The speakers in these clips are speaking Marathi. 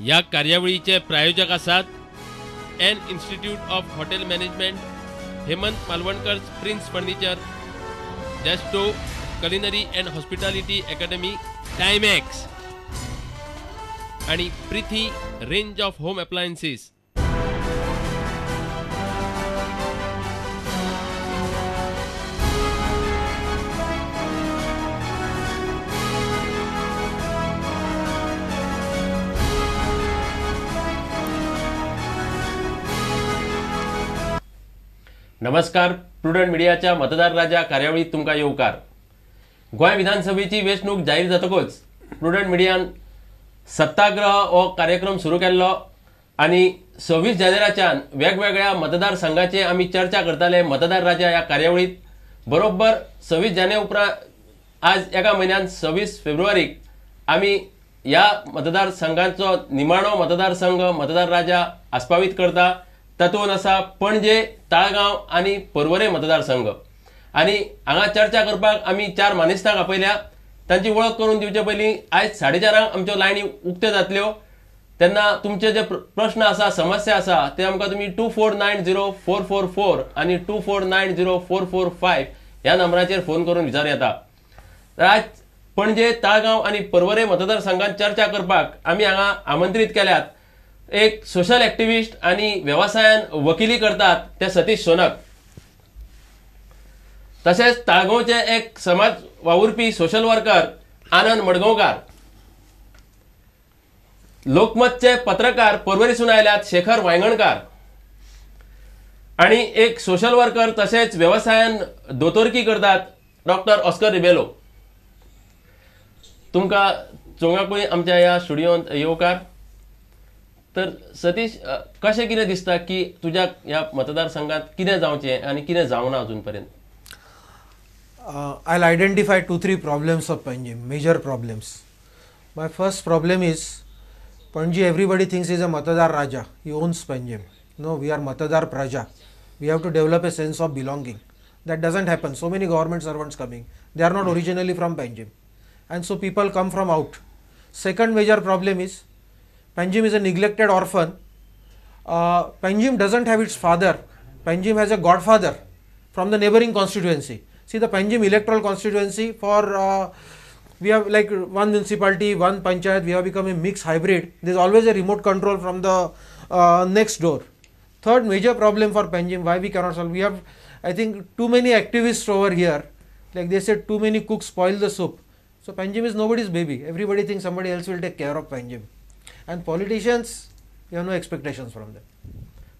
या कार्यावळीचे प्रायोजक आसात N institute of hotel management, Hemant Malvankar prince furniture, Desto culinary and hospitality academy, Timex आणि Preeti range of home appliances. नमस्कार. प्रुडंट मिडियाच्या मतदार राजा कार्यावळीत तुमका येवकार. गोंय विधानसभेची वेंचणूक जाहीर जातकच प्रुडंट मिडियान सत्याग्रह हो कार्यक्रम सुरू केल्लो आणि 26 जानेराच्यान वेगवेगळ्या मतदारसंघाचे आमी चर्चा करताले मतदार राजा या कार्यावळीत. बरोबर 26 जाने उपरांत आज एका म्हयन्यान 26 फेब्रुवारीक आमी या मतदारसंघाचो निमाणो मतदारसंघ मतदार राजा आस्पावीत करता. तातूंत आसा पणजे, ताळगांव आनी पर्वरे मतदारसंघ. आणि हांगा चर्चा करपाक आमी 4 मानेस्तांक आपयल्या. तांची वळख करून दिवचे पयलीं आयज 4:30 आमच्यो लायनी उक्त्यो जातल्यो. तेन्ना तुमचे जे प्रश्न आसा, समस्या आसा ते आमकां तुमी 24904444 आनी 24904445 ह्या नंबराचेर फोन करून विचार येता. तर आज पणजे, ताळगांव आनी पर्वरे मतदारसंघात चर्चा करपाक आमी हांगा आमंत्रीत केल्यात एक सोशल एक्टिविस्ट आणि व्यवसायान वकिली करतात ते सतीश सोनक. तसेच ताळगांवचे एक समाज वावुरपी सोशल वर्कर आनंद मडगांवकार. लोकमतचे पत्रकार पर्वरीसून आयल्यात शेखर वांयगणकार. आणि एक सोशल वर्कर तसेच व्यवसायान दोतोरकी करतात डॉक्टर ऑस्कर रिबेलो. तुमकां चोंगाकूय आमच्या ह्या स्टुडियोंत येवकार. तर सतीश, कशें कितें दिसता की तुज्या ह्या मतदारसंघात कितें जावचें आनी कितें जावना अजून पर्यंत? I'll identify 2-3 problems of Panji, major problems. My first problem is Panji, everybody thinks he's a Matadar Raja. He owns Panji. No, we are Matadar Praja. We have to develop a sense of belonging. That doesn't happen. So many government servants coming. They are not originally from Panji. And so people come from out. Second major problem is Panjim is a neglected orphan. Panjim doesn't have its father. Panjim has a godfather from the neighboring constituency. See, the Panjim electoral constituency for we have like one municipality, one panchayat. We have become a mixed hybrid. There is always a remote control from the next door. Third major problem for Panjim, why we cannot solve. We have, I think, too many activists over here. Like they said, too many cooks spoil the soup. So Panjim is nobody's baby. Everybody thinks somebody else will take care of Panjim. And politicians, you have no expectations from them.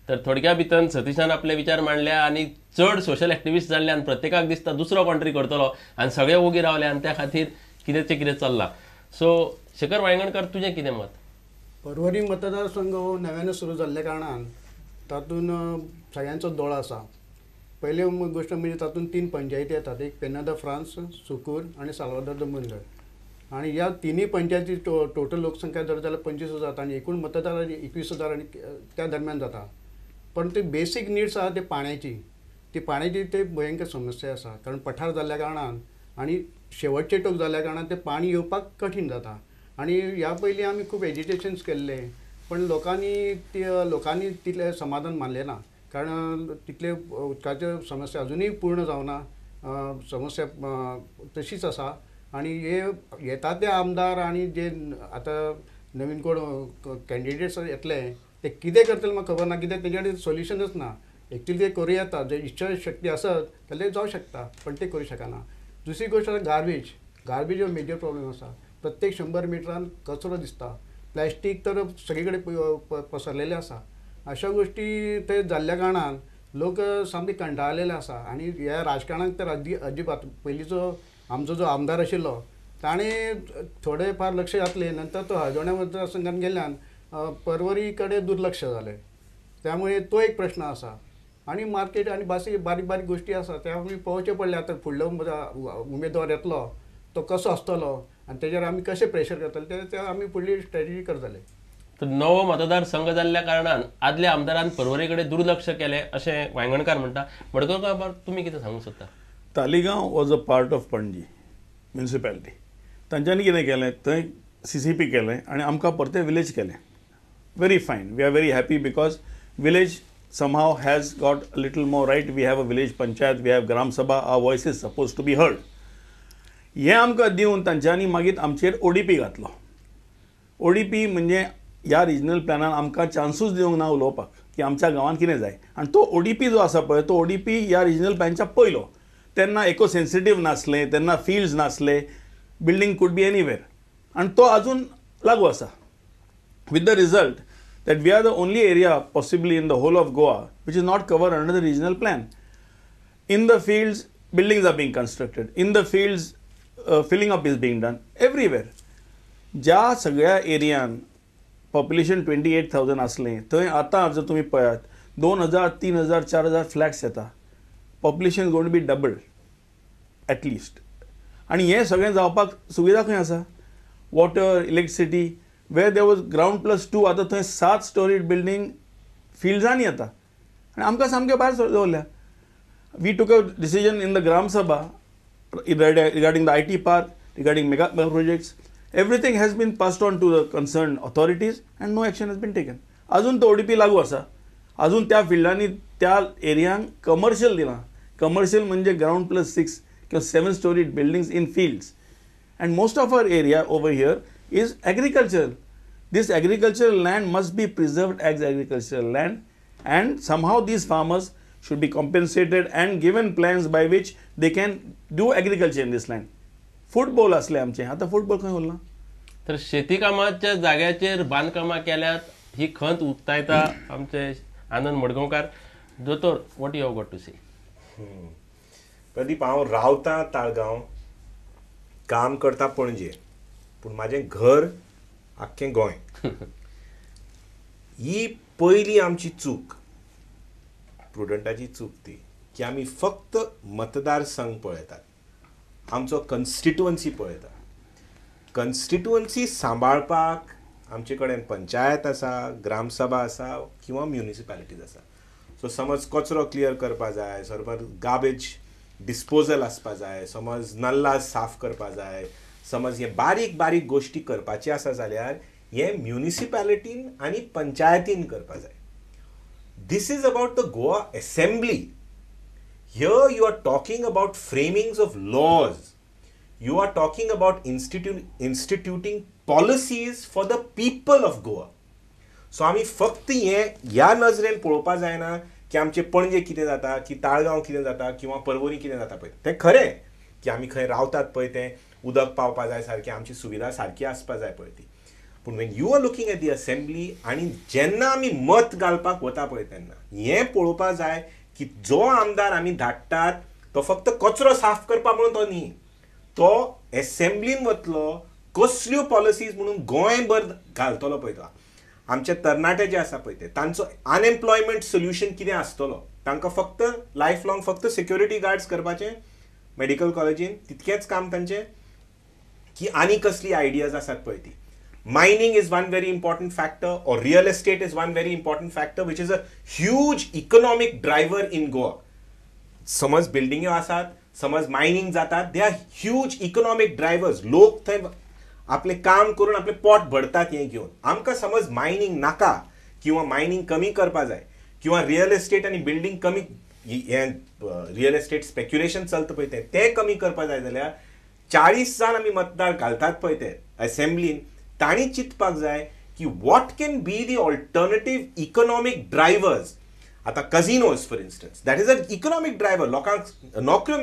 तर थोडक्या भितर सतीशान आपले विचार मांडल्या आणि चढ सोशल एक्टिविस्ट जाल्ले आणि प्रत्येकाक दिसता दुसरो कंट्री करतलो आणि सगळे ओगी रावले आणि त्या खातीर कितेंचे कितें चल्लां. सो शेखर वांयगणकर, तुजें कितें मत? पर्वरी मतदारसंघ हो नव्यानं सुरू जाल्ल्या कारणान तातूंत सगळ्यांचो दोळो आसा. पयली गोष्ट म्हणजे तातूंत 3 पंचायती येतात. एक पेनादा फ्रांस, सुकूर आणि साल्वादोर द मुंदर. आणि ह्या तिन्ही पंचायती टोटल लोकसंख्या जर जाल्यार 25,000 आणि एकूण मतदार 21,000 आणि त्या दरम्यान जाता. पण ते बेसीक नीड्स आसा ते पाण्याची ते भयंकर समस्या आसा. कारण पठार जाल्ल्या कारणान आणि शेवटचे टोक जाल्ल्या कारणान ते पाणी येवपाक कठीण जाता. आणि ह्या पयलीं आमी खूब एजिटेशन्स केल्ले, पण लोकांनी तितले समाधान मानलें ना. कारण तितले उदकाच्यो समस्या अजुनूय पूर्ण जावना. समस्या तशीच आसा. आणि हे येता ते आमदार आणि जे आतां नवीन कोण कॅन्डिडेट्स येतले ते कितें करतले म्हाका खबर ना. कित्याक तेंच्या कडेन सोल्युशनच ना. एक्चुअली ते करूं येता, जे इच्छा शक्ती आसत जाल्यार जावं शकता, पण ते करूं शकना. दुसरी गोष्ट आसा गार्बेज हो मेजर प्रॉब्लेम आसा. प्रत्येक 100 मिटरान कचरो दिसता. प्लॅस्टीक तर सगळे कडेन पसरलेले आसा. अशा गोष्टी ते जाल्ल्या कारणान लोक सामके कंटाळलेले आसा. आणि ह्या राजकारणाक तर अजिबात पयलींचो आमचो जो आमदार आशिल्लो ताणें थोडे फार लक्ष घातले. नंतर तो हळदोण्या मतदारसंघात गेल्ल्यान पर्वरी कडेन दुर्लक्ष जालें. त्यामुळे तो एक प्रश्न आसा. आणि मार्केट आणि बारीक बारीक गोष्टी आसा त्या आमी पळोवचे पडले. आतां फुडलो उमेदवार येतलो तो कसो आसतलो आणि तेजेर आमी कशें प्रेशर करतले ते आमी फुडली स्ट्रॅटेजी करतले. तर नवो मतदारसंघ जाल्ल्या कारणान आदल्या आमदारान पर्वरे कडेन दुर्लक्ष केलें अशें वांयगणकार म्हणटा. मडगांवकार, तुमी कितें सांगूंक सोदता? Taleigao was a part of Panaji municipality. तांच्यांनी कितें केलें, थंय CCP केलें आणि आमकां परते विलेज केलें. very fine. We are very happy because village somehow has got a little more right. We have a village panchayat, we have Gram Sabha, our voice is supposed to be heard. हे आमकां दिवन तांच्यांनी मागीर आमचेर ODP घातलो. ODP म्हणजे ह्या रिजनल प्लॅनान आमकां चान्सूच दिवंक ना उलोवपाक की आमच्या गांवांत कितें जाय. आनी तो ODP जो आसा पळय तो ODP ह्या रिजनल प्लॅनच्या पयलो. तेन्ना इको सेन्सिटीव नासलें, तेन्ना फिल्ड्स नासले, बिल्डींग कूड बी एनीवेर. आनी तो अजून लागू आसा. With the result that we are the only area possibly in the whole of Goa which is not covered under the regional plan. In the fields, buildings are being constructed. In the fields, filling up is being done everywhere. ज्या सगळ्या एरियान पॉप्युलेशन 28,000 असलें थंय आतां जर तुमी पळयात 2,000, 3,000, 4,000 फ्लॅट्स येता. Population going to be double at least. आनी हें सगळें जावपाक सुविधा खंय आसा? Water, electricity. where there was ground plus 2 आता थंय 7 storied building fieldsani येता आनी आमकां सामकें भायर दवरल्या. We took a decision in the Gram Sabha regarding the IT park, regarding mega projects. Everything has been passed on to the concerned authorities and no action has been taken. अजून तो ODP लागू आसा. अजून त्या फिल्डांनी त्या एरियांक कमर्शियल दिलां. कमर्शियल म्हणजे ground plus 6 किंवा 7 storied buildings in fields. And most of our area over here is agricultural. This agricultural land must be preserved as agricultural land, and somehow these farmers should be compensated and given plans by which they can do agriculture in this land. Football असले आमचे, आता फुटबॉल खंय उरला? तर शेती कामाच्या जाग्याचेर बांदकामां केल्यात ही खंत उक्तायता आमचे आनंद मडगांवकार. दोतोर, what you have got to say? Pradeep, हांव रावतां ताळगांव, काम करता पणजे, पूण म्हाजें घर आख्खें गोंय. ही पयली आमची चूक, प्रुडंटाची चूक ती की आमी फक्त मतदार संघ पळयतात, आमचो कन्स्टिट्युअन्सी पळयतात. कन्स्टिट्युअन्सी सांबाळपाक आमचे कडेन पंचायत आसा, ग्रामसभा आसा किंवा म्युनिसिपॅलिटीज आसा. सो समज कचरो क्लियर करपा जाय, समज गार्बेज डिस्पोजल आसपा जाय, समज नल्ला साफ करपा जाय, समज हे बारीक बारीक गोष्टी करपाचे आसा जाल्यार हे म्युनिसिपॅलिटीन आनी पंचायतीन करपा जाय. This is about the Goa Assembly. Here you are talking about framings of laws. You are talking about instituting policies for the people of Goa. So आमी फक्त ह्या नजरेन पळोवपा जायना की आमचे पणजे कितें जाता, की ताळगांव कितें जाता किंवा पर्वरी कितें जाता पळय. तें खरें की आमी खंय रावतात पळय तें उदक पावपा जाय सारकी, आमची सुविधा सारकी आसपा जाय पळय ती. पूण when you are looking at the assembly आनी जेन्ना आमी मत घालपाक वता पळय तेन्ना हें पळोवपा जाय की जो आमदार आमी धाडटात तो फक्त कचरो साफ करपा म्हणून तो न्ही, तो एसेंब्लीन वतलो कसल्यो पॉलिसीज म्हणून गोंयभर घालतलो पळय तो. आमचे तरणाटे जे आसा पळय ते तांचो अनएम्प्लॉयमेंट सोल्युशन कितें आसतलो, तांकां फक्त लायफ लाँग फक्त सिक्युरिटी गार्ड्स करपाचें मेडिकल कॉलेजीन, तितकेंच काम तांचें, की आनी कसली आयडियाज आसात पळय ती. Mining is one very important factor, or real estate is one very important factor, which is a huge economic driver in Goa. समज बिल्डिंग आसात, समज मायनिंग जातात, they are huge economic drivers. लोक थंय आपले काम करून आपले पोट भरतात हें घेवन. आमकां समज मायनिंग नाका किंवा मायनिंग कमी करपा जाय किंवा रियल एस्टेट आनी बिल्डिंग कमी, रियल एस्टेट स्पेक्युलेशन चलता पळय तें कमी करपा जाय जाल्यार 40 जाण आमी मतदार घालतात पळय ते असेंब्लीन, तांणी चिंतपाक जाय की what can be the alternative economic drivers. आता casinos for instance, that is a economic driver. लोकांक नोकऱ्यो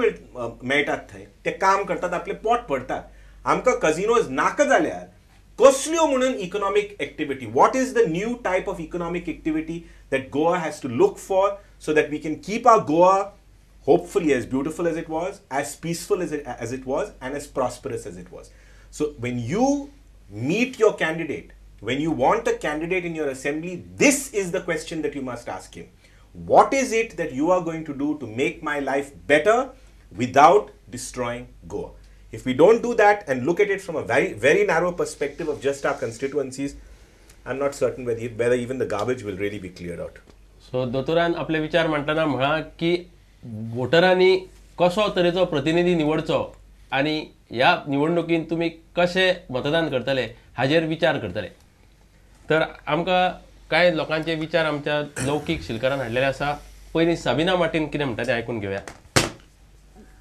मेळटात थंय, ते काम करतात, आपले पोट भरतात. आमकां कझिनोज नाका जाल्यार कसल्यो म्हणून economic activity, what is the new type of economic activity that Goa has to look for so that we can keep our Goa hopefully as beautiful as it was, as peaceful as it was, and as prosperous as it was. So when you meet your candidate, when you want a candidate in your assembly, this is the question that you must ask him. What is it that you are going to do to make my life better without destroying Goa? If we don't do that and look at it from a very, very narrow perspective of just our constituencies, I'm not certain whether even the garbage will really be cleared out. So दोतोरान आपले विचार म्हणटाना म्हणा की वोटरांनी कसो तरेचो प्रतिनिधी निवडचो आणि ह्या निवडणुकीन तुम्ही कशे मतदान करतले हाजेर विचार करतले. तर आमकां कांय लोकांचे विचार आमच्या लौकीक शिलकरान हाडलेले आसा. पयलीं साबिना मार्टीन कितें म्हणटा तें आयकून घेवया.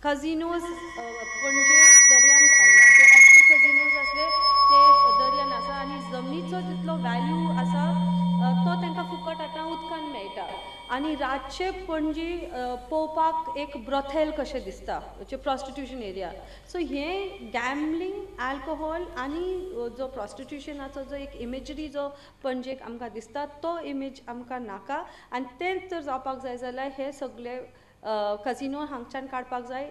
कझिनोज पणजे दर्यान सांगला ते अशे कझिनोज असले ते दर्यान आसा आनी जमनीचो तितलो वॅल्यू आसा तो तांकां फुकट आतां उदकान मेळटा आनी रातचे पणजी पळोवपाक एक ब्रॉथेल कशें दिसता म्हणजे प्रॉस्टिट्यूशन एरिया. सो हें गॅमलींग अल्कोहोल आनी जो प्रॉस्टिट्यूशनाचो जो एक इमेजरी जो पणजेक आमकां दिसता तो इमेज आमकां नाका आनी तेंच जर जावपाक जाय जाल्यार हे सगळे कझिनो हांगच्यान काडपाक जाय.